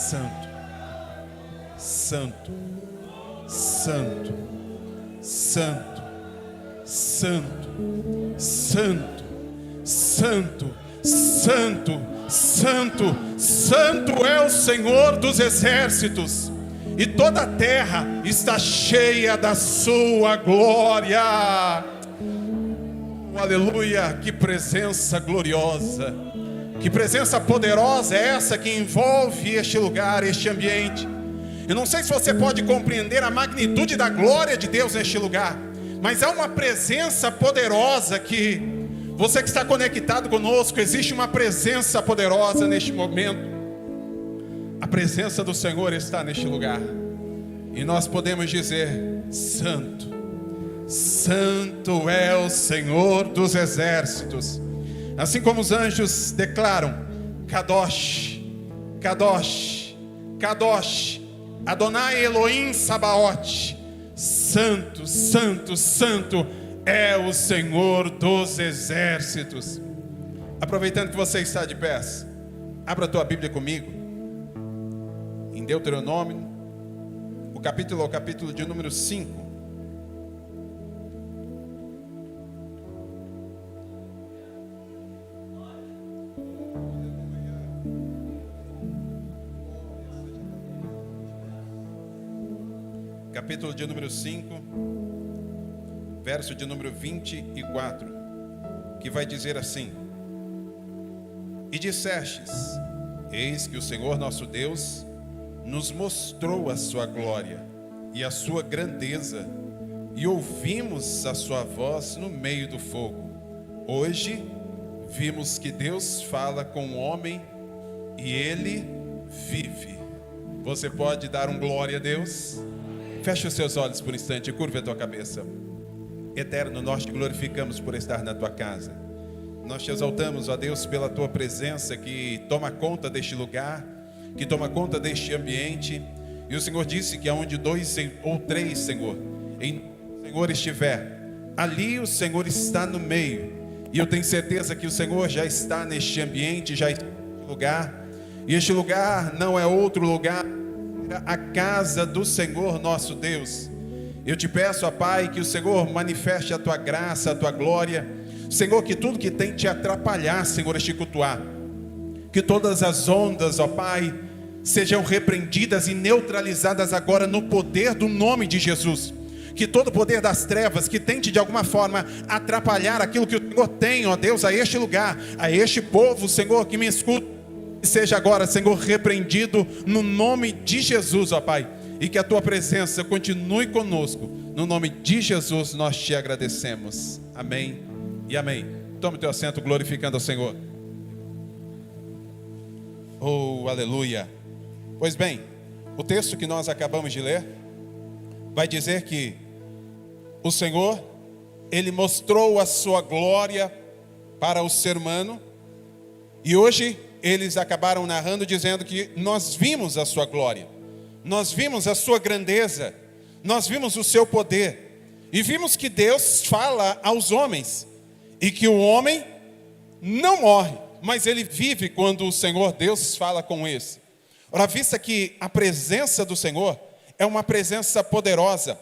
santo, santo, santo, santo, santo, santo, santo, santo, santo, santo é o Senhor dos exércitos, e toda a terra está cheia da sua glória. Aleluia, que presença gloriosa, que presença poderosa é essa que envolve este lugar, este ambiente. Eu não sei se você pode compreender a magnitude da glória de Deus neste lugar, mas há uma presença poderosa que você que está conectado conosco, existe uma presença poderosa neste momento. A presença do Senhor está neste lugar, e nós podemos dizer: santo, santo é o Senhor dos exércitos. Assim como os anjos declaram: Kadosh, Kadosh, Kadosh, Adonai Elohim Sabaoth, santo, santo, santo é o Senhor dos exércitos. Aproveitando que você está de pé, abra a tua Bíblia comigo em Deuteronômio, o capítulo de número 5. Capítulo de número 5, verso de número 24, que vai dizer assim: E dissestes: Eis que o Senhor nosso Deus nos mostrou a sua glória e a sua grandeza, e ouvimos a sua voz no meio do fogo. Hoje vimos que Deus fala com o homem e ele vive. Você pode dar um glória a Deus? Feche os seus olhos por um instante e curve a tua cabeça. Eterno, nós te glorificamos por estar na tua casa. Nós te exaltamos, ó Deus, pela tua presença que toma conta deste lugar, que toma conta deste ambiente. E o Senhor disse que aonde 2 ou 3, Senhor, em o Senhor estiver, ali o Senhor está no meio. E eu tenho certeza que o Senhor já está neste ambiente, já está neste lugar. E este lugar não é outro lugar, a casa do Senhor nosso Deus. Eu te peço, ó Pai, que o Senhor manifeste a tua graça, a tua glória. Senhor, que tudo que tem te atrapalhar, Senhor, este cultuar, que todas as ondas, ó Pai, sejam repreendidas e neutralizadas agora no poder do nome de Jesus. Que todo o poder das trevas que tente de alguma forma atrapalhar aquilo que o Senhor tem, ó Deus, a este lugar, a este povo, Senhor, que me escuta, seja agora, Senhor, repreendido no nome de Jesus, ó Pai. E que a tua presença continue conosco. No nome de Jesus nós te agradecemos. Amém e amém. Tome teu assento glorificando ao Senhor. Oh, aleluia. Pois bem, o texto que nós acabamos de ler vai dizer que o Senhor, Ele mostrou a sua glória para o ser humano. E hoje eles acabaram narrando dizendo que nós vimos a sua glória. Nós vimos a sua grandeza, nós vimos o seu poder, e vimos que Deus fala aos homens, e que o homem não morre, mas ele vive quando o Senhor Deus fala com ele. Ora, vista que a presença do Senhor é uma presença poderosa,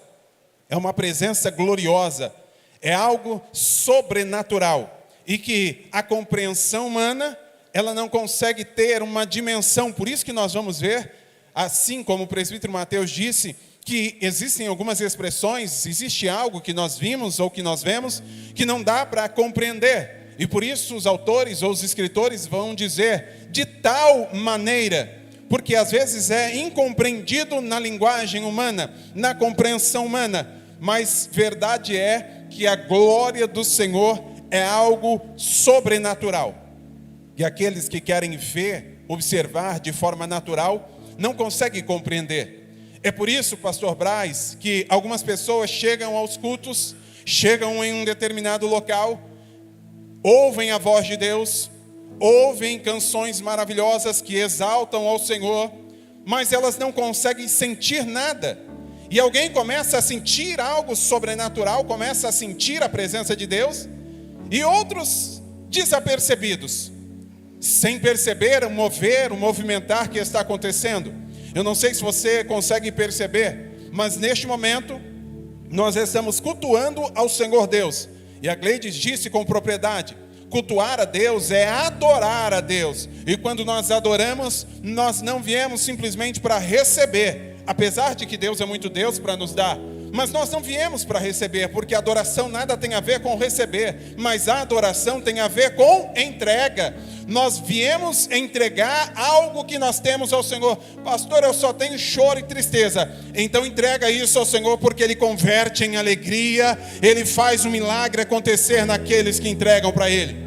é uma presença gloriosa, é algo sobrenatural, e que a compreensão humana, ela não consegue ter uma dimensão. Por isso que nós vamos ver, assim como o presbítero Mateus disse, que existem algumas expressões, existe algo que nós vimos ou que nós vemos, que não dá para compreender. E por isso os autores ou os escritores vão dizer, de tal maneira, porque às vezes é incompreendido na linguagem humana, na compreensão humana, mas verdade é que a glória do Senhor é algo sobrenatural. E aqueles que querem ver, observar de forma natural, não consegue compreender. É por isso, pastor Braz, que algumas pessoas chegam aos cultos, chegam em um determinado local, ouvem a voz de Deus, ouvem canções maravilhosas que exaltam ao Senhor, mas elas não conseguem sentir nada. E alguém começa a sentir algo sobrenatural, começa a sentir a presença de Deus, e outros desapercebidos. sem perceber o mover, o movimentar que está acontecendo. Eu não sei se você consegue perceber, mas neste momento nós estamos cultuando ao Senhor Deus. E a Gleides disse com propriedade: cultuar a Deus é adorar a Deus. E quando nós adoramos, nós não viemos simplesmente para receber, apesar de que Deus é muito Deus para nos dar. Mas nós não viemos para receber, porque a adoração nada tem a ver com receber, mas a adoração tem a ver com entrega. Nós viemos entregar algo que nós temos ao Senhor. Pastor, eu só tenho choro e tristeza. Então entrega isso ao Senhor, porque Ele converte em alegria. Ele faz um milagre acontecer naqueles que entregam para Ele.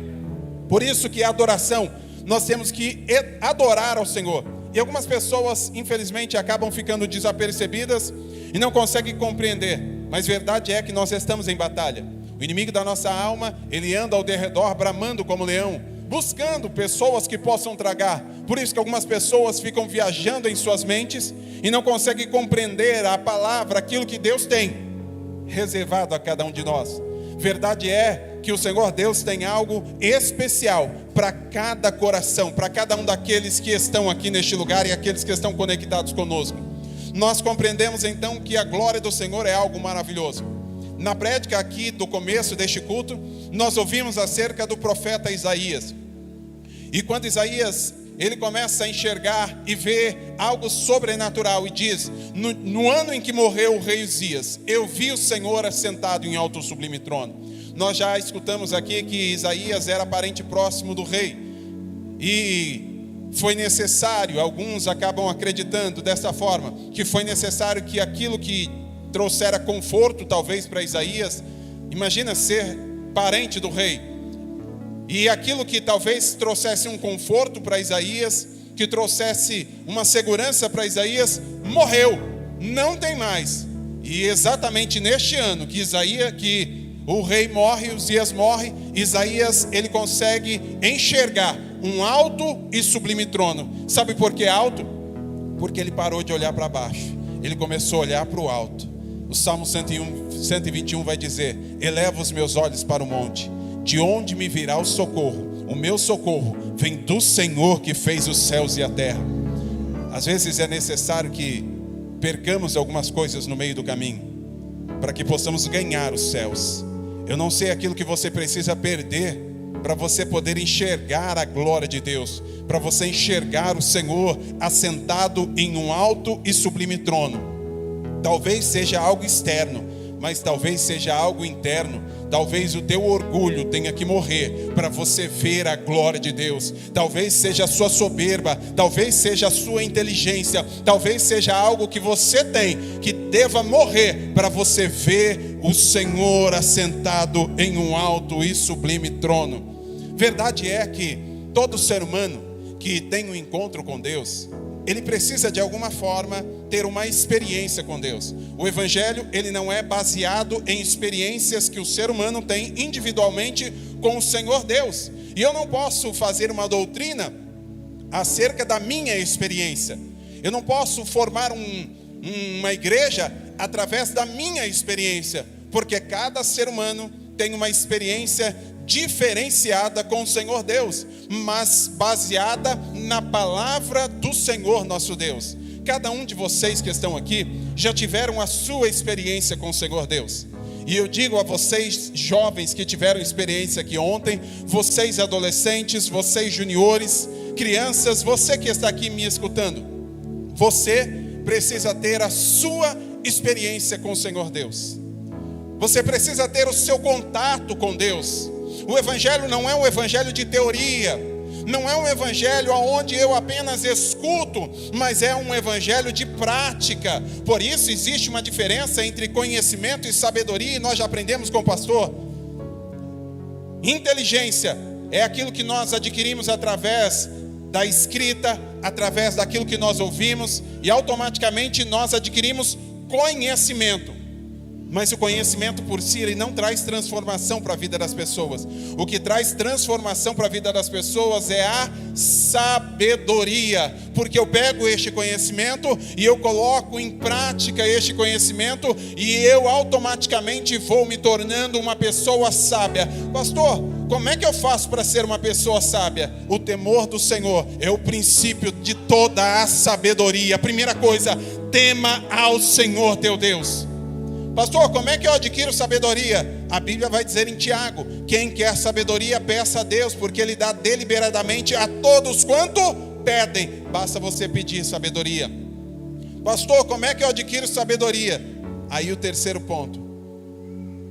Por isso que a adoração, nós temos que adorar ao Senhor. E algumas pessoas, infelizmente, acabam ficando desapercebidas e não conseguem compreender. Mas verdade é que nós estamos em batalha. O inimigo da nossa alma, ele anda ao derredor, bramando como leão, buscando pessoas que possam tragar. Por isso que algumas pessoas ficam viajando em suas mentes e não conseguem compreender a palavra, aquilo que Deus tem reservado a cada um de nós. Verdade é que o Senhor Deus tem algo especial para cada coração, para cada um daqueles que estão aqui neste lugar e aqueles que estão conectados conosco. Nós compreendemos então que a glória do Senhor é algo maravilhoso. Na prédica aqui do começo deste culto, nós ouvimos acerca do profeta Isaías. E quando Isaías, ele começa a enxergar e ver algo sobrenatural e diz: no ano em que morreu o rei Uzias, eu vi o Senhor assentado em alto sublime trono. Nós já escutamos aqui que Isaías era parente próximo do rei. E foi necessário, alguns acabam acreditando dessa forma, que foi necessário que aquilo que trouxera conforto talvez para Isaías, imagina ser parente do rei, e aquilo que talvez trouxesse um conforto para Isaías, que trouxesse uma segurança para Isaías, morreu, não tem mais. E exatamente neste ano que o rei morre, Uzias morre, Isaías ele consegue enxergar um alto e sublime trono. Sabe por que alto? Porque ele parou de olhar para baixo, ele começou a olhar para o alto. O Salmo 121 vai dizer: eleva os meus olhos para o monte, de onde me virá o socorro? O meu socorro vem do Senhor que fez os céus e a terra. Às vezes é necessário que percamos algumas coisas no meio do caminho, para que possamos ganhar os céus. Eu não sei aquilo que você precisa perder para você poder enxergar a glória de Deus, para você enxergar o Senhor assentado em um alto e sublime trono. Talvez seja algo externo, mas talvez seja algo interno. Talvez o teu orgulho tenha que morrer para você ver a glória de Deus. Talvez seja a sua soberba, talvez seja a sua inteligência, talvez seja algo que você tem que deva morrer para você ver o Senhor assentado em um alto e sublime trono. Verdade é que todo ser humano que tem um encontro com Deus, ele precisa de alguma forma ter uma experiência com Deus. O Evangelho, ele não é baseado em experiências que o ser humano tem individualmente com o Senhor Deus. E eu não posso fazer uma doutrina acerca da minha experiência. Eu não posso formar uma igreja através da minha experiência, porque cada ser humano tem uma experiência diferenciada com o Senhor Deus, mas baseada na palavra do Senhor nosso Deus. Cada um de vocês que estão aqui já tiveram a sua experiência com o Senhor Deus. E eu digo a vocês jovens que tiveram experiência aqui ontem, vocês adolescentes, vocês juniores, crianças, você que está aqui me escutando, você precisa ter a sua experiência com o Senhor Deus. Você precisa ter o seu contato com Deus. O Evangelho não é um evangelho de teoria, não é um evangelho onde eu apenas escuto, mas é um evangelho de prática. Por isso existe uma diferença entre conhecimento e sabedoria, e nós já aprendemos com o pastor. Inteligência é aquilo que nós adquirimos através da escrita, através daquilo que nós ouvimos, e automaticamente nós adquirimos conhecimento. Mas o conhecimento por si, ele não traz transformação para a vida das pessoas. O que traz transformação para a vida das pessoas é a sabedoria. Porque eu pego este conhecimento e eu coloco em prática este conhecimento, e eu automaticamente vou me tornando uma pessoa sábia. Pastor, Como é que eu faço para ser uma pessoa sábia? O temor do Senhor é o princípio de toda a sabedoria. A primeira coisa, tema ao Senhor teu Deus. Pastor, como é que eu adquiro sabedoria? A Bíblia vai dizer em Tiago: quem quer sabedoria, peça a Deus, porque Ele dá deliberadamente a todos quanto pedem. Basta você pedir sabedoria. Pastor, como é que eu adquiro sabedoria? Aí o terceiro ponto: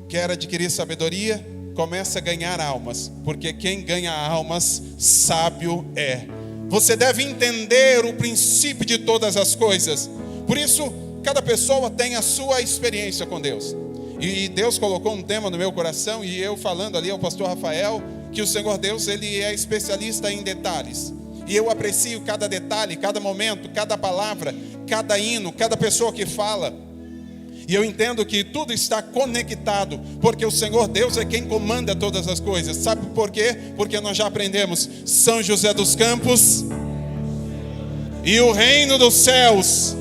quer adquirir sabedoria? Começa a ganhar almas, porque quem ganha almas, sábio é. Você deve entender o princípio de todas as coisas. Por isso, cada pessoa tem a sua experiência com Deus. E Deus colocou um tema no meu coração, e eu falando ali ao pastor Rafael, que o Senhor Deus, Ele é especialista em detalhes. E eu aprecio cada detalhe, cada momento, cada palavra, cada hino, cada pessoa que fala. E eu entendo que tudo está conectado, porque o Senhor Deus é quem comanda todas as coisas. Sabe por quê? Porque nós já aprendemos: São José dos Campos e o reino dos céus.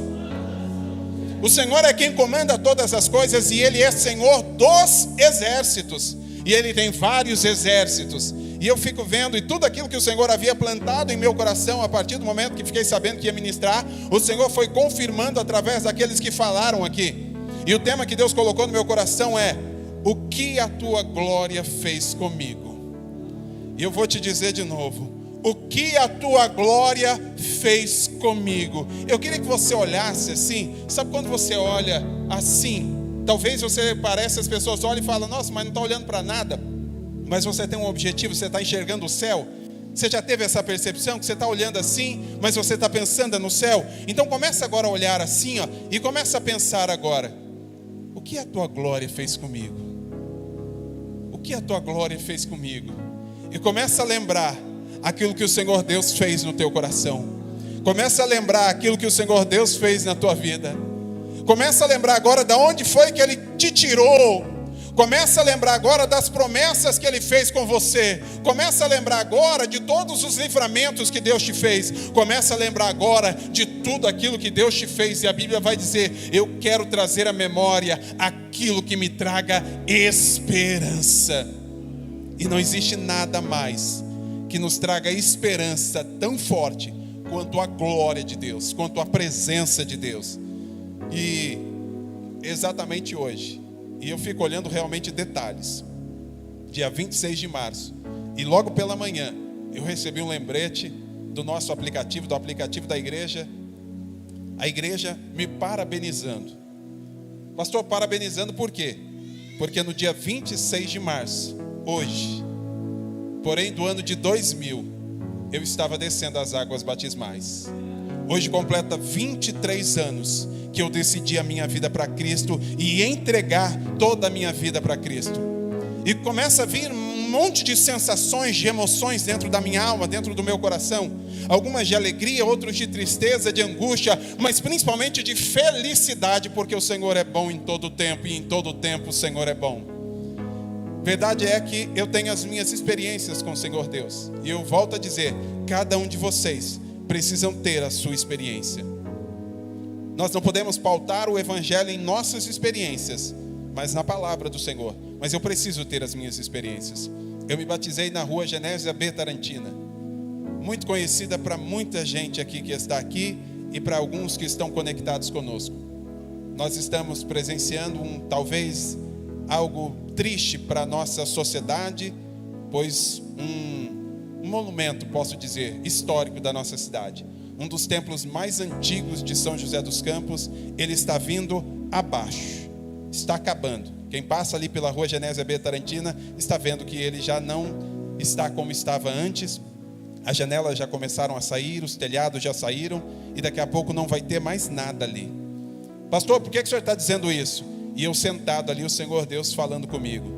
O Senhor é quem comanda todas as coisas, e Ele é Senhor dos exércitos. E Ele tem vários exércitos. E eu fico vendo, e tudo aquilo que o Senhor havia plantado em meu coração, a partir do momento que fiquei sabendo que ia ministrar, o Senhor foi confirmando através daqueles que falaram aqui. E o tema que Deus colocou no meu coração é: o que a tua glória fez comigo? E eu vou te dizer de novo: o que a tua glória fez comigo? Eu queria que você olhasse assim. Sabe quando você olha assim? Talvez você pareça, as pessoas olham e falam: nossa, mas não está olhando para nada. Mas você tem um objetivo, você está enxergando o céu. Você já teve essa percepção que você está olhando assim, mas você está pensando no céu? Então começa agora a olhar assim, ó, e começa a pensar agora: o que a tua glória fez comigo? O que a tua glória fez comigo? E começa a lembrar aquilo que o Senhor Deus fez no teu coração. Começa a lembrar aquilo que o Senhor Deus fez na tua vida. Começa a lembrar agora de onde foi que Ele te tirou. Começa a lembrar agora das promessas que Ele fez com você. Começa a lembrar agora de todos os livramentos que Deus te fez. Começa a lembrar agora de tudo aquilo que Deus te fez. E a Bíblia vai dizer: eu quero trazer à memória aquilo que me traga esperança. E não existe nada mais que nos traga esperança tão forte quanto a glória de Deus, quanto a presença de Deus. E exatamente hoje, e eu fico olhando realmente detalhes, dia 26 de março, e logo pela manhã, eu recebi um lembrete do nosso aplicativo, do aplicativo da igreja, a igreja me parabenizando. Pastor, parabenizando por quê? Porque no dia 26 de março, hoje, porém do ano de 2000, eu estava descendo as águas batismais. Hoje completa 23 anos que eu decidi a minha vida para Cristo e entregar toda a minha vida para Cristo. E começa a vir um monte de sensações, de emoções dentro da minha alma, dentro do meu coração. Algumas de alegria, outros de tristeza, de angústia, mas principalmente de felicidade, porque o Senhor é bom em todo tempo, e em todo tempo o Senhor é bom. Verdade é que eu tenho as minhas experiências com o Senhor Deus. E eu volto a dizer, cada um de vocês precisam ter a sua experiência. Nós não podemos pautar o evangelho em nossas experiências, mas na palavra do Senhor. Mas eu preciso ter as minhas experiências. Eu me batizei na rua Genésia B. Tarantina, muito conhecida para muita gente aqui que está aqui e para alguns que estão conectados conosco. Nós estamos presenciando talvez algo triste para a nossa sociedade, pois um monumento, posso dizer, histórico da nossa cidade. Um dos templos mais antigos de São José dos Campos, ele está vindo abaixo, está acabando. Quem passa ali pela rua Genésia B. Tarantina está vendo que ele já não está como estava antes. As janelas já começaram a sair, os telhados já saíram, e daqui a pouco não vai ter mais nada ali. Pastor, por que o senhor está dizendo isso? E eu sentado ali, o Senhor Deus falando comigo.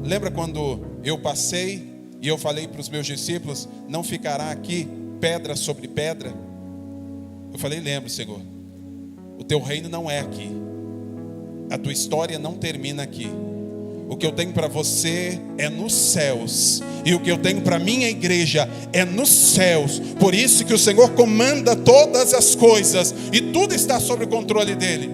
Lembra quando eu passei e eu falei para os meus discípulos: não ficará aqui pedra sobre pedra? Eu falei: lembro, Senhor, o teu reino não é aqui, a tua história não termina aqui. O que eu tenho para você é nos céus, e o que eu tenho para minha igreja é nos céus. Por isso que o Senhor comanda todas as coisas, e tudo está sob o controle dele.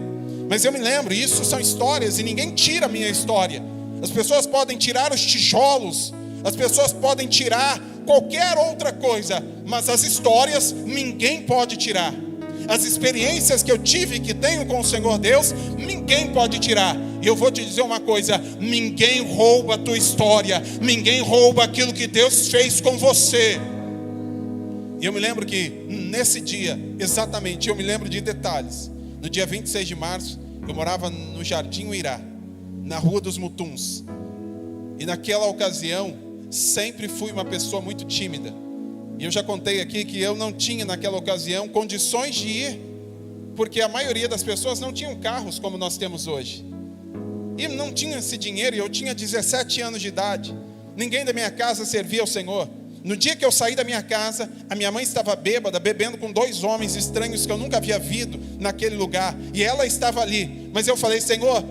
Mas eu me lembro, isso são histórias, e ninguém tira a minha história. As pessoas podem tirar os tijolos, As pessoas podem tirar qualquer outra coisa, mas as histórias ninguém pode tirar. As experiências que eu tive e que tenho com o Senhor Deus, ninguém pode tirar. E eu vou te dizer uma coisa: ninguém rouba a tua história, ninguém rouba aquilo que Deus fez com você. E eu me lembro que nesse dia, exatamente, eu me lembro de detalhes. No dia 26 de março, eu morava no Jardim Uirá, na Rua dos Mutuns. E naquela ocasião, sempre fui uma pessoa muito tímida. E eu já contei aqui que eu não tinha naquela ocasião condições de ir, porque a maioria das pessoas não tinham carros como nós temos hoje. E não tinha esse dinheiro, e eu tinha 17 anos de idade. Ninguém da minha casa servia ao Senhor. No dia que eu saí da minha casa, a minha mãe estava bêbada, bebendo com 2 homens estranhos que eu nunca havia visto naquele lugar. E ela estava ali. Mas eu falei: Senhor,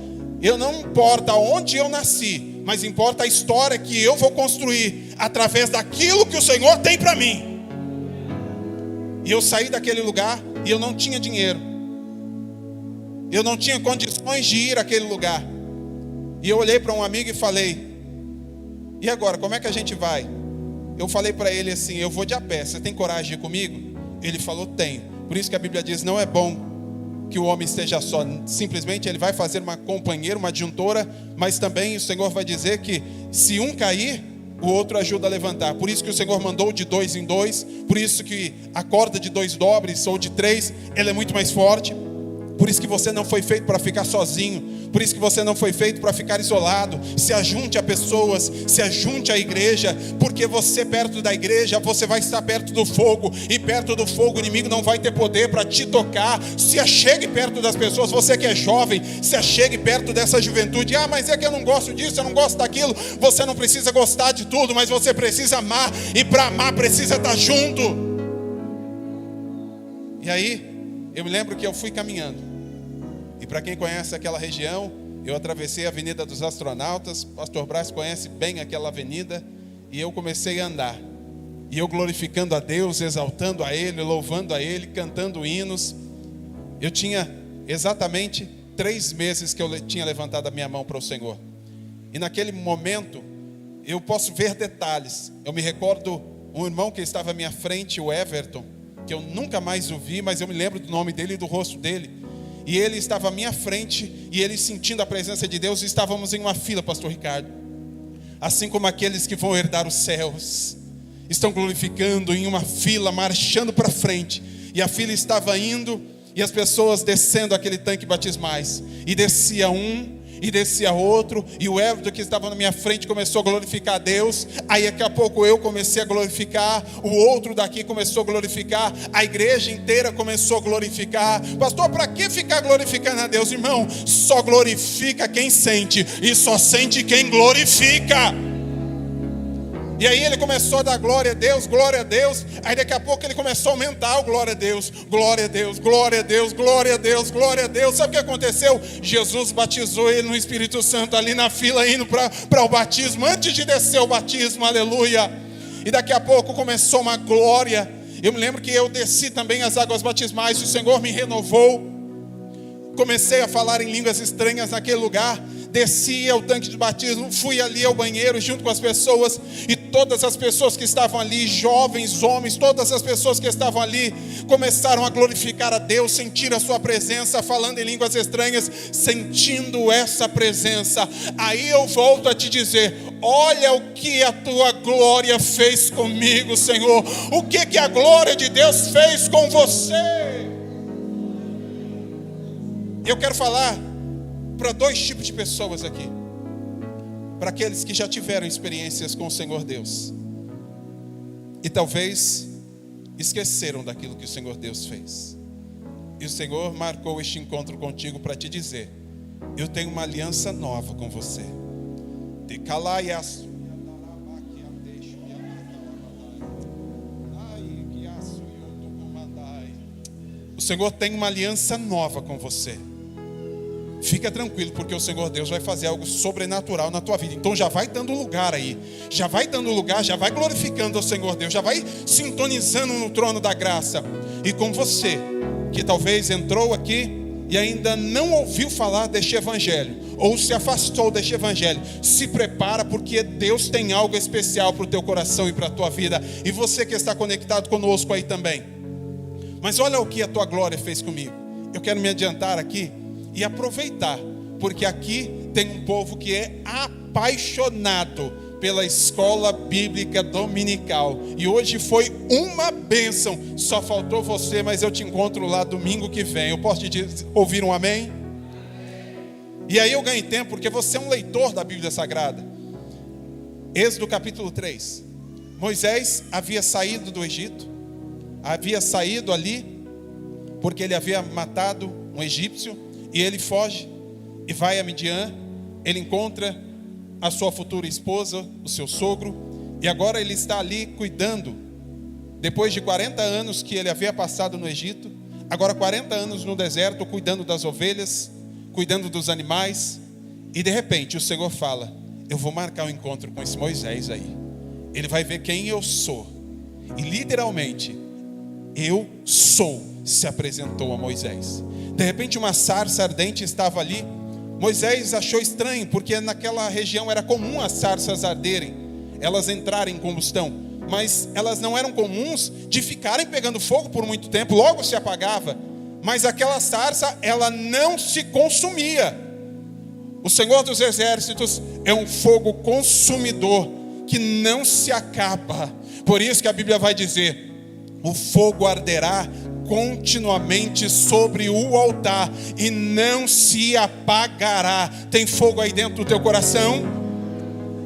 eu não importa onde eu nasci, mas importa a história que eu vou construir através daquilo que o Senhor tem para mim. E eu saí daquele lugar e eu não tinha dinheiro. Eu não tinha condições de ir àquele lugar. E eu olhei para um amigo e falei: e agora, como é que a gente vai? Eu falei para ele assim: eu vou de a pé, você tem coragem de ir comigo? Ele falou: tenho. Por isso que a Bíblia diz: não é bom que o homem esteja só. Simplesmente ele vai fazer uma companheira, uma adjuntora. Mas também o Senhor vai dizer que se um cair, o outro ajuda a levantar. Por isso que o Senhor mandou de 2 em 2. Por isso que a corda de 2 dobres ou de 3, ela é muito mais forte. Por isso que você não foi feito para ficar sozinho. Por isso que você não foi feito para ficar isolado. Se ajunte a pessoas, se ajunte à igreja, porque você perto da igreja, você vai estar perto do fogo. E perto do fogo o inimigo não vai ter poder para te tocar. Se achegue perto das pessoas. Você que é jovem, se achegue perto dessa juventude. Ah, mas é que eu não gosto disso, eu não gosto daquilo. Você não precisa gostar de tudo, mas você precisa amar. E para amar precisa estar junto. E aí, eu me lembro que eu fui caminhando. E para quem conhece aquela região, eu atravessei a Avenida dos Astronautas. Pastor Brás conhece bem aquela avenida. E eu comecei a andar. E eu glorificando a Deus, exaltando a Ele, louvando a Ele, cantando hinos. Eu tinha exatamente 3 meses que eu tinha levantado a minha mão para o Senhor. E naquele momento, eu posso ver detalhes. Eu me recordo um irmão que estava à minha frente, o Everton, que eu nunca mais o vi, mas eu me lembro do nome dele e do rosto dele. E ele estava à minha frente, e ele sentindo a presença de Deus. Estávamos em uma fila, pastor Ricardo, assim como aqueles que vão herdar os céus, estão glorificando em uma fila, marchando para frente. E a fila estava indo, e as pessoas descendo aquele tanque batismais. E descia um, e descia outro, e o Everton que estava na minha frente começou a glorificar a Deus. Aí daqui a pouco eu comecei a glorificar, o outro daqui começou a glorificar, a igreja inteira começou a glorificar. Pastor, para que ficar glorificando a Deus? Irmão, só glorifica quem sente, e só sente quem glorifica. E aí ele começou a dar glória a Deus, glória a Deus. Aí daqui a pouco ele começou a aumentar o glória a Deus, glória a Deus, glória a Deus, glória a Deus, glória a Deus. Sabe o que aconteceu? Jesus batizou ele no Espírito Santo ali na fila, indo para o batismo, antes de descer o batismo, aleluia. E daqui a pouco começou uma glória. Eu me lembro que eu desci também as águas batismais, o Senhor me renovou. Comecei a falar em línguas estranhas naquele lugar. Desci ao tanque de batismo, fui ali ao banheiro junto com as pessoas. E todas as pessoas que estavam ali, jovens, homens, todas as pessoas que estavam ali, começaram a glorificar a Deus, sentir a sua presença, falando em línguas estranhas, sentindo essa presença. Aí eu volto a te dizer: olha o que a tua glória fez comigo, Senhor. O que a glória de Deus fez com você? Eu quero falar para 2 tipos de pessoas aqui. Para aqueles que já tiveram experiências com o Senhor Deus e talvez esqueceram daquilo que o Senhor Deus fez. E o Senhor marcou este encontro contigo para te dizer: eu tenho uma aliança nova com você. O Senhor tem uma aliança nova com você. Fica tranquilo, porque o Senhor Deus vai fazer algo sobrenatural na tua vida. Então já vai dando lugar aí, já vai dando lugar, já vai glorificando ao Senhor Deus, já vai sintonizando no trono da graça. E com você, que talvez entrou aqui e ainda não ouviu falar deste evangelho, ou se afastou deste evangelho, se prepara, porque Deus tem algo especial para o teu coração e para a tua vida. E você que está conectado conosco aí também. Mas olha o que a tua glória fez comigo. Eu quero me adiantar aqui e aproveitar, porque aqui tem um povo que é apaixonado pela escola bíblica dominical. E hoje foi uma bênção. Só faltou você, mas eu te encontro lá domingo que vem. Eu posso te ouvir um amém? E aí eu ganhei tempo, porque você é um leitor da Bíblia Sagrada. Êxodo capítulo 3. Moisés havia saído do Egito. Havia saído ali, porque ele havia matado um egípcio. E ele foge e vai a Midian. Ele encontra a sua futura esposa, o seu sogro, e agora ele está ali cuidando, depois de 40 anos que ele havia passado no Egito, agora 40 anos no deserto, cuidando das ovelhas, cuidando dos animais, e de repente o Senhor fala: eu vou marcar um encontro com esse Moisés aí, ele vai ver quem eu sou, e literalmente, eu sou, se apresentou a Moisés. De repente uma sarça ardente estava ali. Moisés achou estranho, porque naquela região era comum as sarsas arderem, elas entrarem em combustão, mas elas não eram comuns de ficarem pegando fogo por muito tempo, logo se apagava. Mas aquela sarça, ela não se consumia. O Senhor dos Exércitos é um fogo consumidor que não se acaba. Por isso que a Bíblia vai dizer: o fogo arderá continuamente sobre o altar e não se apagará. Tem fogo aí dentro do teu coração?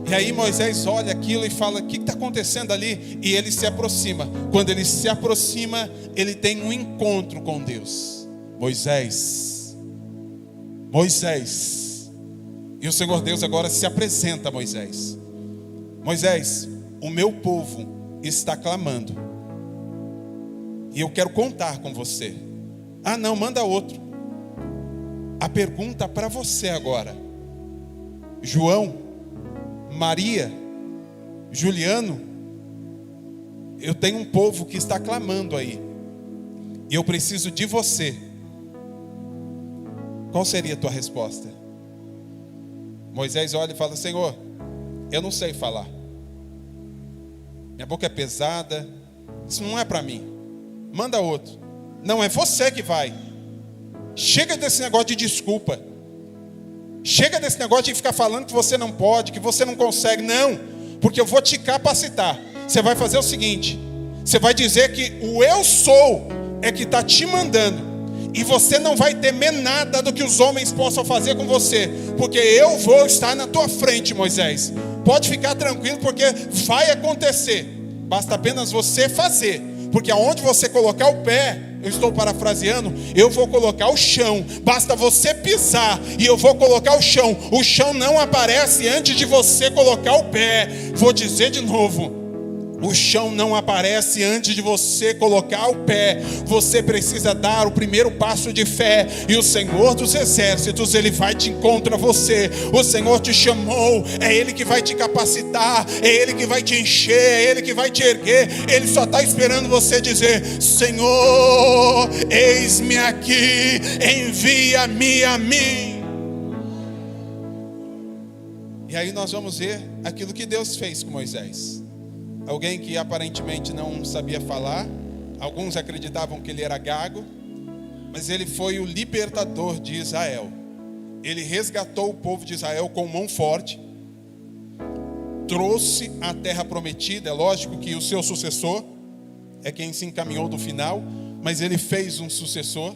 E aí Moisés olha aquilo e fala: o que está acontecendo ali? E ele se aproxima. Quando ele se aproxima, ele tem um encontro com Deus. Moisés. E o Senhor Deus agora se apresenta a Moisés. Moisés, o meu povo está clamando, e eu quero contar com você. Ah não, manda outro. A pergunta para você agora: João, Maria, Juliano, eu tenho um povo que está clamando aí, e eu preciso de você. Qual seria a tua resposta? Moisés olha e fala: Senhor, eu não sei falar, minha boca é pesada, isso não é para mim. Manda outro. Não, é você que vai. Chega desse negócio de desculpa. Chega desse negócio de ficar falando que você não pode, que você não consegue. Não, porque eu vou te capacitar. Você vai fazer o seguinte: você vai dizer que o eu sou é que está te mandando, e você não vai temer nada do que os homens possam fazer com você, porque eu vou estar na tua frente, Moisés. Pode ficar tranquilo, porque vai acontecer. Basta apenas você fazer. Porque aonde você colocar o pé, eu estou parafraseando, eu vou colocar o chão. Basta você pisar e eu vou colocar o chão. O chão não aparece antes de você colocar o pé. Vou dizer de novo: o chão não aparece antes de você colocar o pé. Você precisa dar o primeiro passo de fé, e o Senhor dos Exércitos, Ele vai te encontrar você. O Senhor te chamou, é Ele que vai te capacitar, é Ele que vai te encher, é Ele que vai te erguer. Ele só está esperando você dizer: Senhor, eis-me aqui, envia-me a mim. E aí nós vamos ver aquilo que Deus fez com Moisés. Alguém que aparentemente não sabia falar, alguns acreditavam que ele era gago, mas ele foi o libertador de Israel. Ele resgatou o povo de Israel com mão forte, trouxe a terra prometida. É lógico que o seu sucessor é quem se encaminhou do final, mas ele fez um sucessor,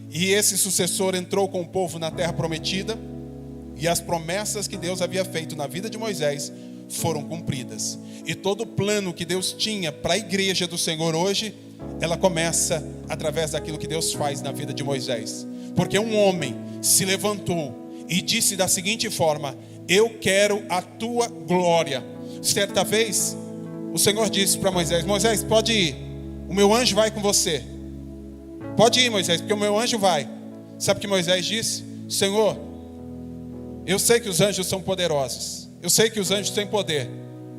e esse sucessor entrou com o povo na terra prometida, e as promessas que Deus havia feito na vida de Moisés foram cumpridas. E todo o plano que Deus tinha para a igreja do Senhor hoje, ela começa através daquilo que Deus faz na vida de Moisés. Porque um homem se levantou e disse da seguinte forma: eu quero a tua glória. Certa vez, o Senhor disse para Moisés: Moisés, pode ir, o meu anjo vai com você. Pode ir, Moisés, porque o meu anjo vai. Sabe o que Moisés disse? Senhor, eu sei que os anjos são poderosos, eu sei que os anjos têm poder,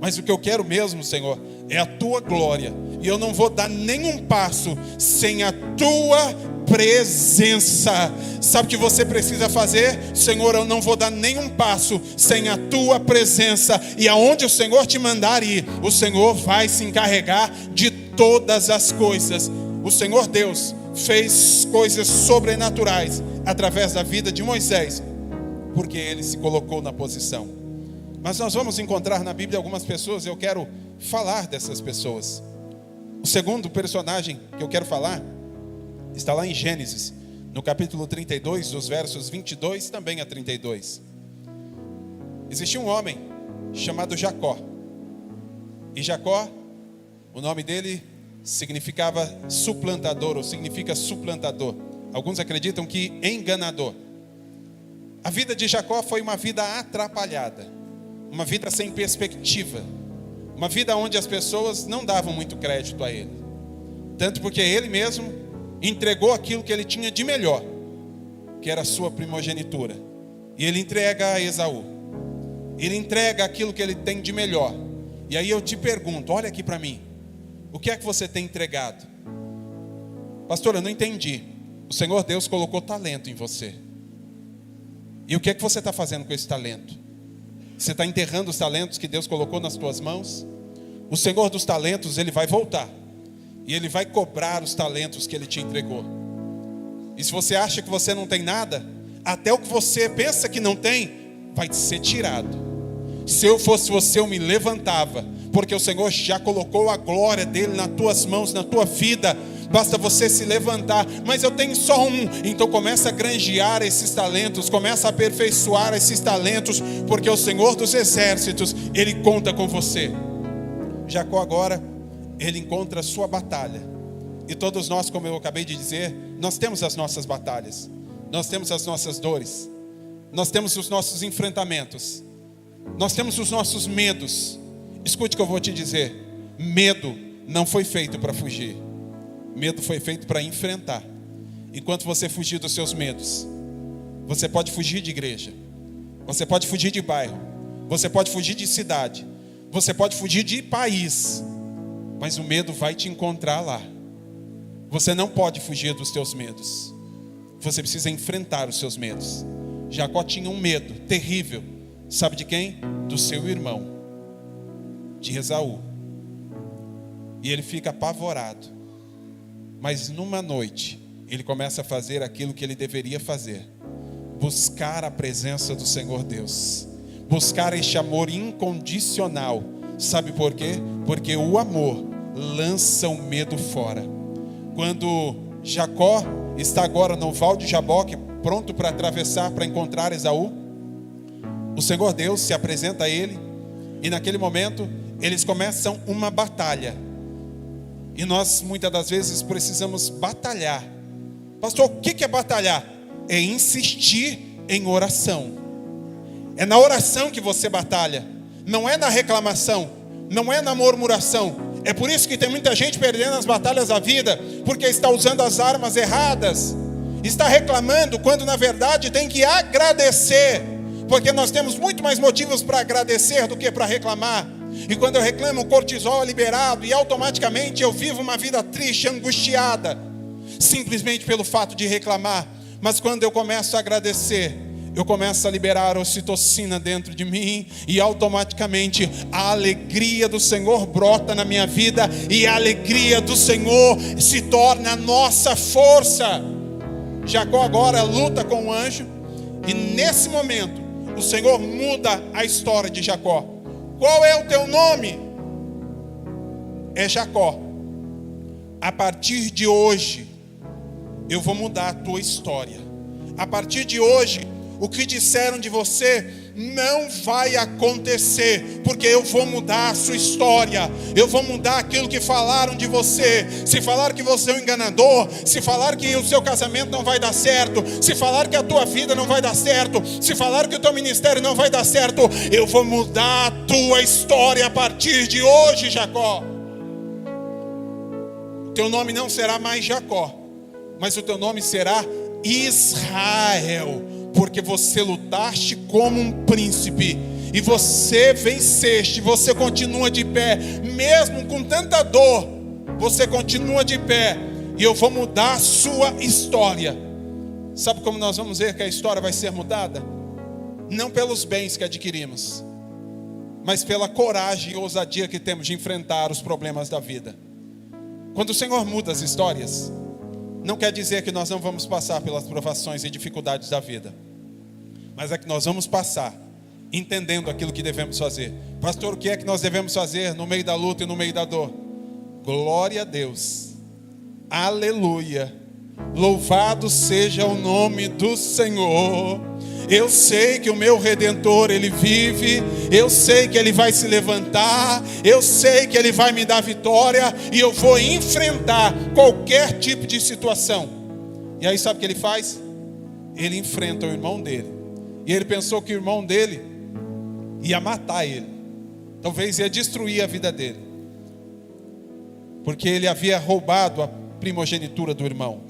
mas o que eu quero mesmo, Senhor, é a tua glória. E eu não vou dar nenhum passo sem a tua presença. Sabe o que você precisa fazer? Senhor, eu não vou dar nenhum passo sem a tua presença. E aonde o Senhor te mandar ir, o Senhor vai se encarregar de todas as coisas. O Senhor Deus fez coisas sobrenaturais através da vida de Moisés, porque ele se colocou na posição. Mas nós vamos encontrar na Bíblia algumas pessoas, eu quero falar dessas pessoas. O segundo personagem que eu quero falar está lá em Gênesis, no capítulo 32, dos versos 22 também a 32. Existia um homem chamado Jacó. E Jacó, o nome dele significava suplantador, ou significa suplantador. Alguns acreditam que enganador. A vida de Jacó foi uma vida atrapalhada, uma vida sem perspectiva, uma vida onde as pessoas não davam muito crédito a ele. Tanto porque ele mesmo entregou aquilo que ele tinha de melhor, que era a sua primogenitura. E ele entrega a Esaú. Ele entrega aquilo que ele tem de melhor. E aí eu te pergunto, olha aqui para mim, o que é que você tem entregado? Pastor, eu não entendi. O Senhor Deus colocou talento em você. E o que é que você está fazendo com esse talento? Você está enterrando os talentos que Deus colocou nas tuas mãos? O Senhor dos talentos, Ele vai voltar. E Ele vai cobrar os talentos que Ele te entregou. E se você acha que você não tem nada, até o que você pensa que não tem, vai ser tirado. Se eu fosse você, eu me levantava, porque o Senhor já colocou a glória dele nas tuas mãos, na tua vida. Basta você se levantar. Mas eu tenho só um. Então começa a granjear esses talentos, começa a aperfeiçoar esses talentos, porque o Senhor dos exércitos, Ele conta com você. Jacó agora, ele encontra a sua batalha. E todos nós, como eu acabei de dizer, nós temos as nossas batalhas, nós temos as nossas dores, nós temos os nossos enfrentamentos, nós temos os nossos medos. Escute o que eu vou te dizer: medo não foi feito para fugir, medo foi feito para enfrentar. Enquanto você fugir dos seus medos, você pode fugir de igreja, você pode fugir de bairro, você pode fugir de cidade, você pode fugir de país, mas o medo vai te encontrar lá. Você não pode fugir dos teus medos, você precisa enfrentar os seus medos. Jacó tinha um medo terrível, sabe de quem? Do seu irmão, de Esaú. E ele fica apavorado. Mas numa noite, ele começa a fazer aquilo que ele deveria fazer: buscar a presença do Senhor Deus, buscar este amor incondicional. Sabe por quê? Porque o amor lança o medo fora. Quando Jacó está agora no Val de Jaboque, pronto para atravessar, para encontrar Esaú, o Senhor Deus se apresenta a ele, e naquele momento eles começam uma batalha. E nós muitas das vezes precisamos batalhar. Pastor, o que é batalhar? É insistir em oração. É na oração que você batalha, não é na reclamação, não é na murmuração. É por isso que tem muita gente perdendo as batalhas da vida, porque está usando as armas erradas, está reclamando, quando na verdade tem que agradecer, porque nós temos muito mais motivos para agradecer do que para reclamar. E quando eu reclamo, o cortisol é liberado, e automaticamente eu vivo uma vida triste, angustiada, simplesmente pelo fato de reclamar. Mas quando eu começo a agradecer, eu começo a liberar a ocitocina dentro de mim, e automaticamente a alegria do Senhor brota na minha vida, e a alegria do Senhor se torna a nossa força. Jacó agora luta com o anjo, e nesse momento o Senhor muda a história de Jacó. Qual é o teu nome? É Jacó. A partir de hoje eu vou mudar a tua história. A partir de hoje, o que disseram de você não vai acontecer, porque eu vou mudar a sua história. Eu vou mudar aquilo que falaram de você. Se falar que você é um enganador, se falar que o seu casamento não vai dar certo, se falar que a tua vida não vai dar certo, se falar que o teu ministério não vai dar certo, eu vou mudar a tua história a partir de hoje, Jacó. O teu nome não será mais Jacó, mas o teu nome será Israel, porque você lutaste como um príncipe, e você venceste. Você continua de pé, mesmo com tanta dor, você continua de pé. e eu vou mudar a sua história. Sabe como nós vamos ver que a história vai ser mudada? Não pelos bens que adquirimos, mas pela coragem e ousadia que temos de enfrentar os problemas da vida. Quando o Senhor muda as histórias, não quer dizer que nós não vamos passar pelas provações e dificuldades da vida, mas é que nós vamos passar entendendo aquilo que devemos fazer. Pastor, o que é que nós devemos fazer no meio da luta e no meio da dor? Glória a Deus, aleluia, louvado seja o nome do Senhor. Eu sei que o meu Redentor, Ele vive. Eu sei que Ele vai se levantar. Eu sei que Ele vai me dar vitória. E eu vou enfrentar qualquer tipo de situação. E aí sabe o que Ele faz? Ele enfrenta o irmão dele. E ele pensou que o irmão dele ia matar ele. Talvez ia destruir a vida dele, porque ele havia roubado a primogenitura do irmão.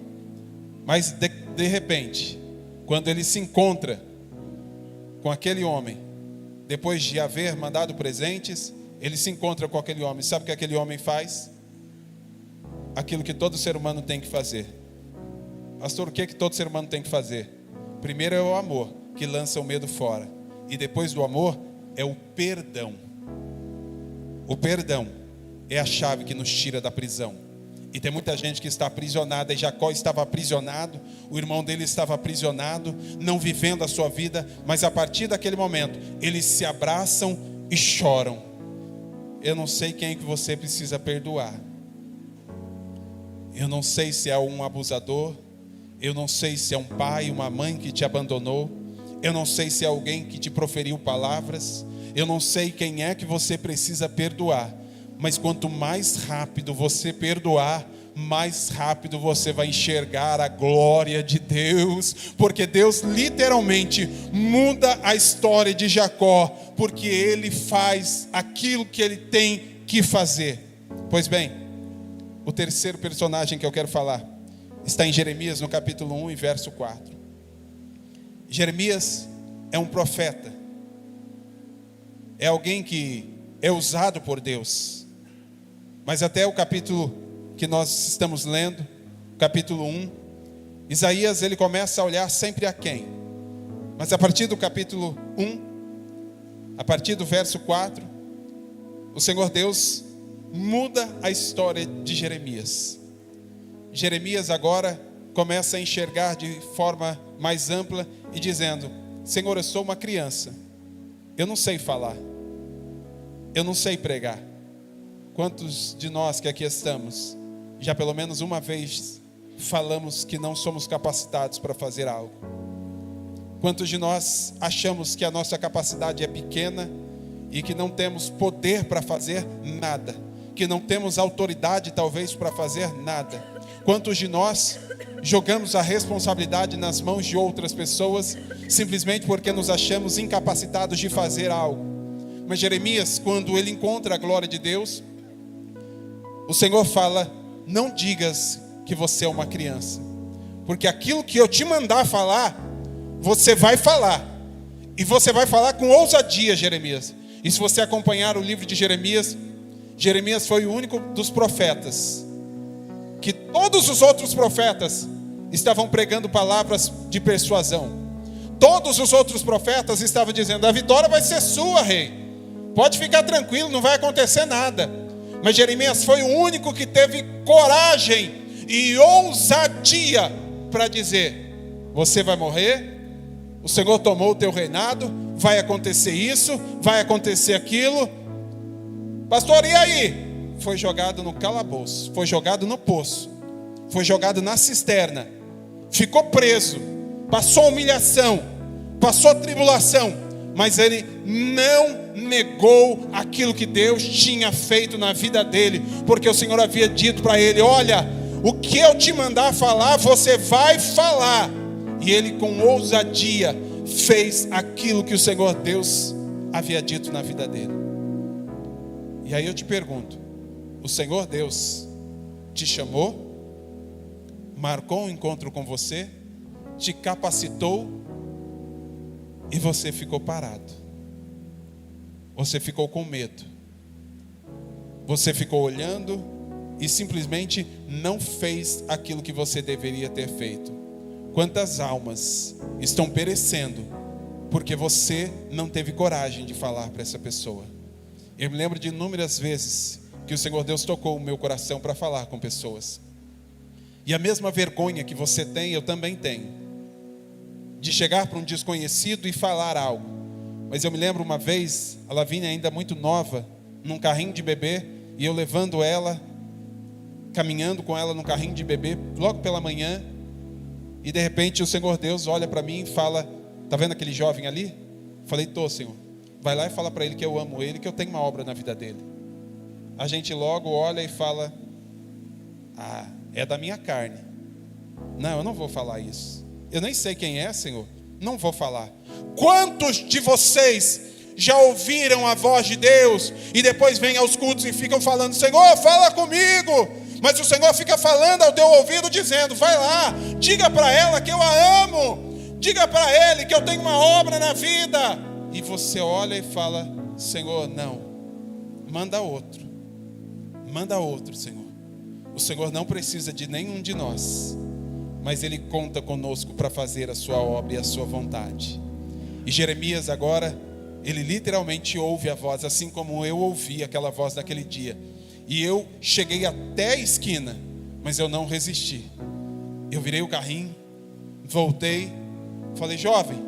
Mas de repente, quando ele se encontra com aquele homem, depois de haver mandado presentes, ele se encontra com aquele homem. Sabe o que aquele homem faz? Aquilo que todo ser humano tem que fazer. Pastor, o que todo ser humano tem que fazer? Primeiro é o amor, que lança o medo fora. E depois do amor é o perdão. O perdão é a chave que nos tira da prisão. E tem muita gente que está aprisionada. E Jacó estava aprisionado, o irmão dele estava aprisionado, não vivendo a sua vida. Mas a partir daquele momento, eles se abraçam e choram. Eu não sei quem que você precisa perdoar. Eu não sei se é um abusador. Eu não sei se é um pai, uma mãe que te abandonou. Eu não sei se é alguém que te proferiu palavras. Eu não sei quem é que você precisa perdoar. Mas quanto mais rápido você perdoar, mais rápido você vai enxergar a glória de Deus. Porque Deus literalmente muda a história de Jacó, porque Ele faz aquilo que Ele tem que fazer. Pois bem, o terceiro personagem que eu quero falar está em Jeremias, no capítulo 1 e verso 4. Jeremias é um profeta. É alguém que é usado por Deus. Mas até o capítulo que nós estamos lendo, capítulo 1, Isaías ele começa a olhar sempre a quem? Mas a partir do capítulo 1, a partir do verso 4, o Senhor Deus muda a história de Jeremias. Jeremias agora começa a enxergar de forma mais ampla e dizendo: Senhor, eu sou uma criança, eu não sei falar, eu não sei pregar. Quantos de nós que aqui estamos, já pelo menos uma vez falamos que não somos capacitados para fazer algo? Quantos de nós achamos que a nossa capacidade é pequena e que não temos poder para fazer nada? Que não temos autoridade talvez para fazer nada? Quantos de nós jogamos a responsabilidade nas mãos de outras pessoas simplesmente porque nos achamos incapacitados de fazer algo? Mas Jeremias, quando ele encontra a glória de Deus, o Senhor fala: não digas que você é uma criança, porque aquilo que eu te mandar falar, você vai falar. E você vai falar com ousadia, Jeremias. E se você acompanhar o livro de Jeremias, Jeremias foi o único dos profetas que todos os outros profetas estavam pregando palavras de persuasão. Todos os outros profetas estavam dizendo: a vitória vai ser sua, rei. Pode ficar tranquilo, não vai acontecer nada. Mas Jeremias foi o único que teve coragem e ousadia para dizer: você vai morrer, o Senhor tomou o teu reinado, vai acontecer isso, vai acontecer aquilo. Pastor, e aí? Foi jogado no calabouço, foi jogado no poço, foi jogado na cisterna, ficou preso, passou humilhação, passou tribulação, mas ele não negou aquilo que Deus tinha feito na vida dele, porque o Senhor havia dito para ele: olha, o que eu te mandar falar, você vai falar. E ele com ousadia fez aquilo que o Senhor Deus havia dito na vida dele. E aí eu te pergunto: o Senhor Deus te chamou, marcou um encontro com você, te capacitou, e você ficou parado? Você ficou com medo? Você ficou olhando e simplesmente não fez aquilo que você deveria ter feito. Quantas almas estão perecendo porque você não teve coragem de falar para essa pessoa? Eu me lembro de inúmeras vezes que o Senhor Deus tocou o meu coração para falar com pessoas. E a mesma vergonha que você tem, eu também tenho, de chegar para um desconhecido e falar algo. Mas eu me lembro uma vez, a Lavínia ainda muito nova, num carrinho de bebê, e eu levando ela, caminhando com ela num carrinho de bebê, logo pela manhã, e de repente o Senhor Deus olha para mim e fala: está vendo aquele jovem ali? Falei: tô, Senhor. Vai lá e fala para ele que eu amo ele, que eu tenho uma obra na vida dele. A gente logo olha e fala: ah, é da minha carne. Não, eu não vou falar isso. Eu nem sei quem é, Senhor. Não vou falar. Quantos de vocês já ouviram a voz de Deus e depois vêm aos cultos e ficam falando: Senhor, fala comigo? Mas o Senhor fica falando ao teu ouvido, dizendo: vai lá, diga para ela que eu a amo, diga para ele que eu tenho uma obra na vida. E você olha e fala: Senhor, não, manda outro, Senhor. O Senhor não precisa de nenhum de nós, mas Ele conta conosco para fazer a sua obra e a sua vontade. E Jeremias agora, ele literalmente ouve a voz, assim como eu ouvi aquela voz naquele dia. E eu cheguei até a esquina, mas eu não resisti. Eu virei o carrinho, voltei, falei: jovem,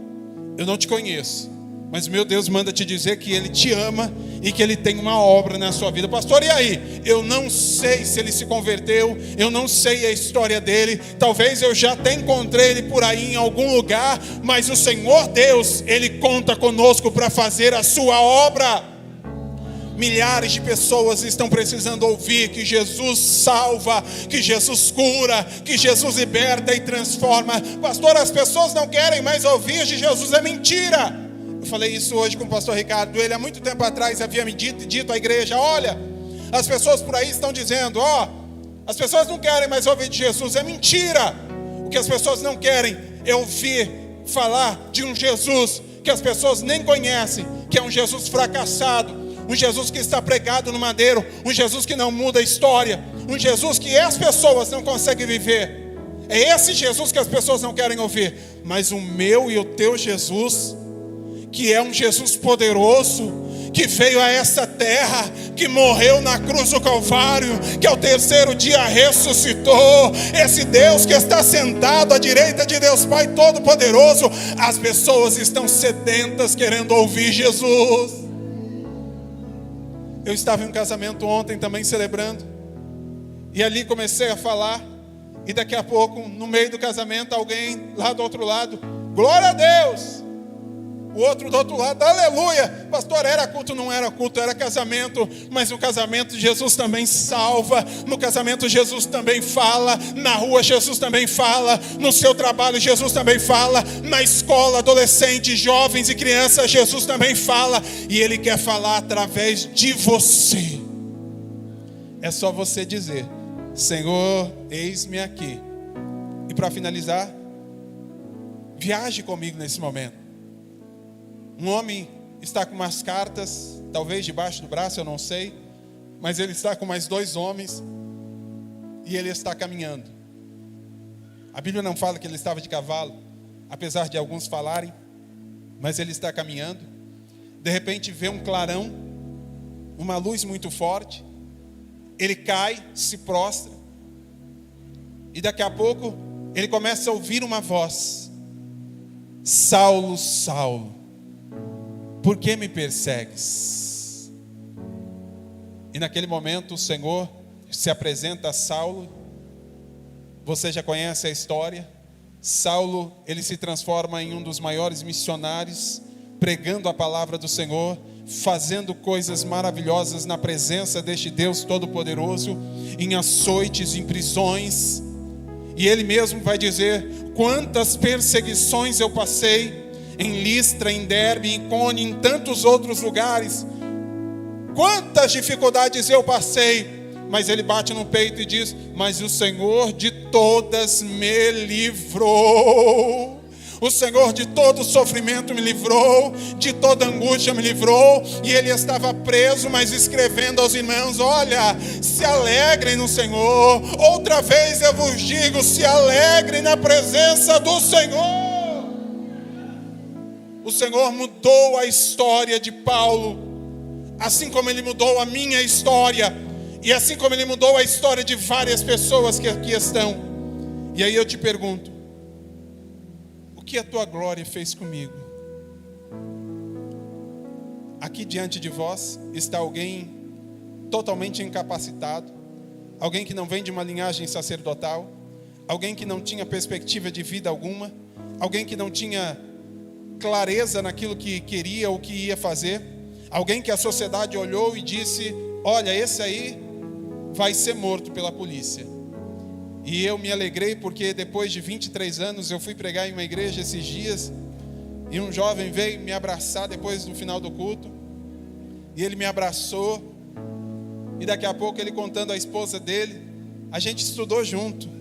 eu não te conheço, mas meu Deus manda te dizer que Ele te ama e que Ele tem uma obra na sua vida. Pastor, e aí? Eu não sei se ele se converteu, eu não sei a história dele, talvez eu já até encontrei ele por aí em algum lugar, mas o Senhor Deus, Ele conta conosco para fazer a sua obra. Milhares de pessoas estão precisando ouvir que Jesus salva, que Jesus cura, que Jesus liberta e transforma. Pastor, as pessoas não querem mais ouvir de Jesus, é mentira. Eu falei isso hoje com o pastor Ricardo. Ele há muito tempo atrás havia me dito à igreja: olha, as pessoas por aí estão dizendo, as pessoas não querem mais ouvir de Jesus. É mentira. O que as pessoas não querem é ouvir falar de um Jesus que as pessoas nem conhecem, que é um Jesus fracassado, um Jesus que está pregado no madeiro, um Jesus que não muda a história, um Jesus que as pessoas não conseguem viver. É esse Jesus que as pessoas não querem ouvir. Mas o meu e o teu Jesus, que é um Jesus poderoso, que veio a essa terra, que morreu na cruz do Calvário, que ao terceiro dia ressuscitou, esse Deus que está sentado à direita de Deus Pai Todo-Poderoso, as pessoas estão sedentas querendo ouvir Jesus. Eu estava em um casamento ontem também celebrando, e ali comecei a falar, e daqui a pouco, no meio do casamento, alguém lá do outro lado: glória a Deus. O outro do outro lado: aleluia. Pastor, era culto? Não era culto, era casamento. Mas no casamento Jesus também salva, no casamento Jesus também fala, na rua Jesus também fala, no seu trabalho Jesus também fala, na escola, adolescentes, jovens e crianças Jesus também fala, e Ele quer falar através de você. É só você dizer: Senhor, eis-me aqui. E para finalizar, viaje comigo nesse momento. Um homem está com umas cartas, talvez debaixo do braço, eu não sei, mas ele está com mais 2 homens e ele está caminhando. A Bíblia não fala que ele estava de cavalo, apesar de alguns falarem, mas ele está caminhando. De repente vê um clarão, uma luz muito forte, ele cai, se prostra, e daqui a pouco ele começa a ouvir uma voz: Saulo, Saulo, por que me persegues? E naquele momento o Senhor se apresenta a Saulo. Você já conhece a história. Saulo, ele se transforma em um dos maiores missionários, pregando a palavra do Senhor, fazendo coisas maravilhosas na presença deste Deus Todo-Poderoso, em açoites, em prisões. E ele mesmo vai dizer: quantas perseguições eu passei em Listra, em Derbe, em Icônio, em tantos outros lugares. Quantas dificuldades eu passei. Mas ele bate no peito e diz: mas o Senhor de todas me livrou. O Senhor de todo sofrimento me livrou, de toda angústia me livrou. E ele estava preso, mas escrevendo aos irmãos: olha, se alegrem no Senhor. Outra vez eu vos digo, se alegrem na presença do Senhor. O Senhor mudou a história de Paulo, assim como ele mudou a minha história, e assim como ele mudou a história de várias pessoas que aqui estão. E aí eu te pergunto: o que a tua glória fez comigo? Aqui diante de vós está alguém totalmente incapacitado, alguém que não vem de uma linhagem sacerdotal, alguém que não tinha perspectiva de vida alguma, alguém que não tinha clareza naquilo que queria ou que ia fazer, alguém que a sociedade olhou e disse: olha, esse aí vai ser morto pela polícia. E eu me alegrei porque depois de 23 anos eu fui pregar em uma igreja esses dias, e um jovem veio me abraçar depois do final do culto, e ele me abraçou, e daqui a pouco ele contando a esposa dele, a gente estudou junto.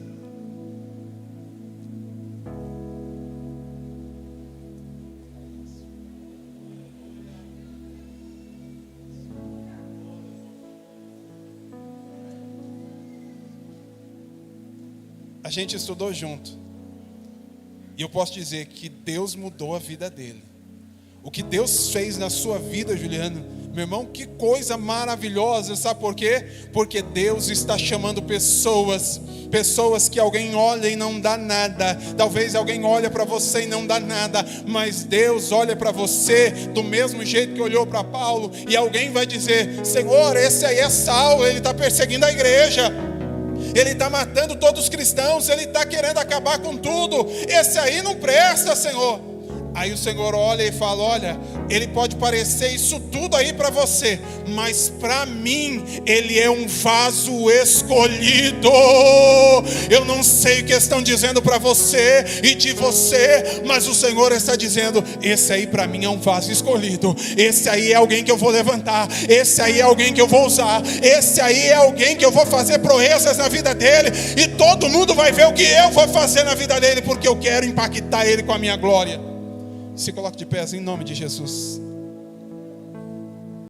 A gente estudou junto. E eu posso dizer que Deus mudou a vida dele. O que Deus fez na sua vida, Juliano, meu irmão, que coisa maravilhosa. Sabe por quê? Porque Deus está chamando pessoas que alguém olha e não dá nada. Talvez alguém olha para você e não dá nada, mas Deus olha para você do mesmo jeito que olhou para Paulo. E alguém vai dizer: Senhor, esse aí é Saulo, ele está perseguindo a igreja, ele está matando todos os cristãos, ele está querendo acabar com tudo, esse aí não presta, Senhor. Aí o Senhor olha e fala: olha, ele pode parecer isso tudo aí para você, mas para mim ele é um vaso escolhido. Eu não sei o que estão dizendo para você e de você, mas o Senhor está dizendo: esse aí para mim é um vaso escolhido, esse aí é alguém que eu vou levantar, esse aí é alguém que eu vou usar, esse aí é alguém que eu vou fazer proezas na vida dele, e todo mundo vai ver o que eu vou fazer na vida dele, porque eu quero impactar ele com a minha glória. Se coloque de pé em nome de Jesus.